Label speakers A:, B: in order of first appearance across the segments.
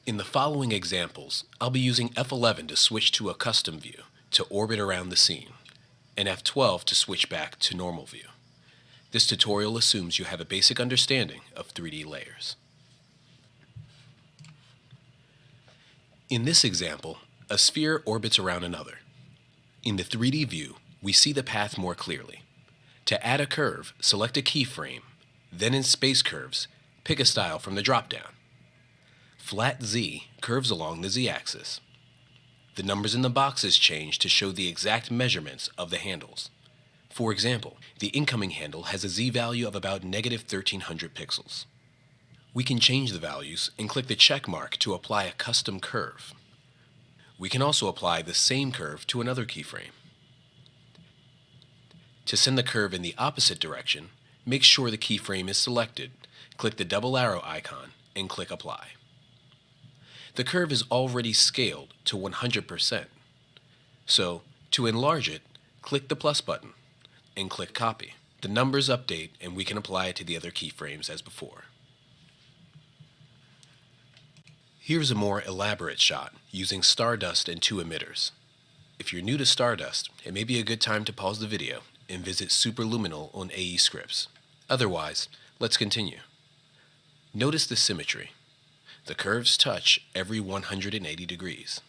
A: In the following examples, I'll be using F11 to switch to a custom view to orbit around the scene, and F12 to switch back to normal view. This tutorial assumes you have a basic understanding of 3D layers. In this example, a sphere orbits around another. In the 3D view, we see the path more clearly. To add a curve, select a keyframe, then in Space Curves, pick a style from the drop-down. Flat Z curves along the Z-axis. The numbers in the boxes change to show the exact measurements of the handles. For example, the incoming handle has a Z value of about -1300 pixels. We can change the values and click the check mark to apply a custom curve. We can also apply the same curve to another keyframe. To send the curve in the opposite direction, make sure the keyframe is selected, click the double arrow icon, and click Apply. The curve is already scaled to 100%. So, to enlarge it, click the plus button and click Copy. The numbers update and we can apply it to the other keyframes as before. Here's a more elaborate shot using Stardust and 2 emitters. If you're new to Stardust, it may be a good time to pause the video and visit Superluminal on aescripts. Otherwise, let's continue. Notice the symmetry. The curves touch every 180 degrees.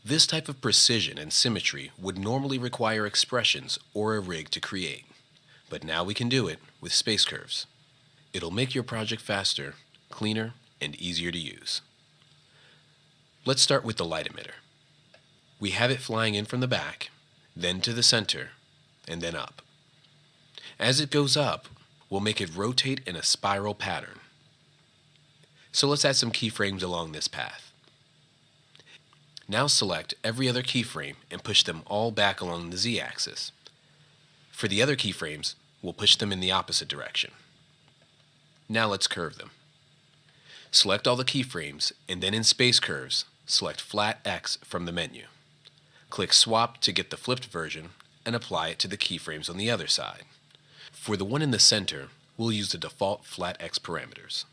A: This type of precision and symmetry would normally require expressions or a rig to create, but now we can do it with Space Curves. It'll make your project faster, cleaner, and easier to use. Let's start with the light emitter. We have it flying in from the back, then to the center, and then up. As it goes up, we'll make it rotate in a spiral pattern. So let's add some keyframes along this path. Now select every other keyframe and push them all back along the Z-axis. For the other keyframes, we'll push them in the opposite direction. Now let's curve them. Select all the keyframes and then in Space Curves, select Flat X from the menu. Click Swap to get the flipped version and apply it to the keyframes on the other side. For the one in the center, we'll use the default Flat X parameters.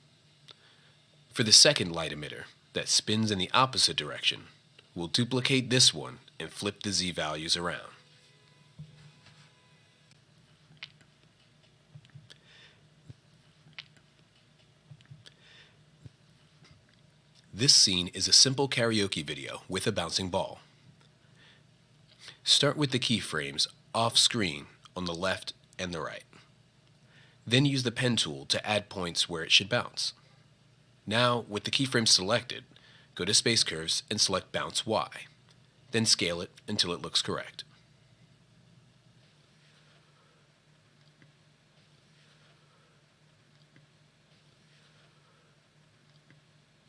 A: For the second light emitter that spins in the opposite direction, we'll duplicate this one and flip the Z values around. This scene is a simple karaoke video with a bouncing ball. Start with the keyframes off screen on the left and the right. Then use the pen tool to add points where it should bounce. Now, with the keyframe selected, go to Space Curves and select Bounce Y. Then scale it until it looks correct.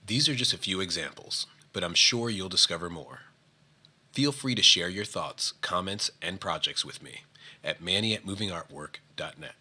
A: These are just a few examples, but I'm sure you'll discover more. Feel free to share your thoughts, comments, and projects with me at manny@movingartwork.net.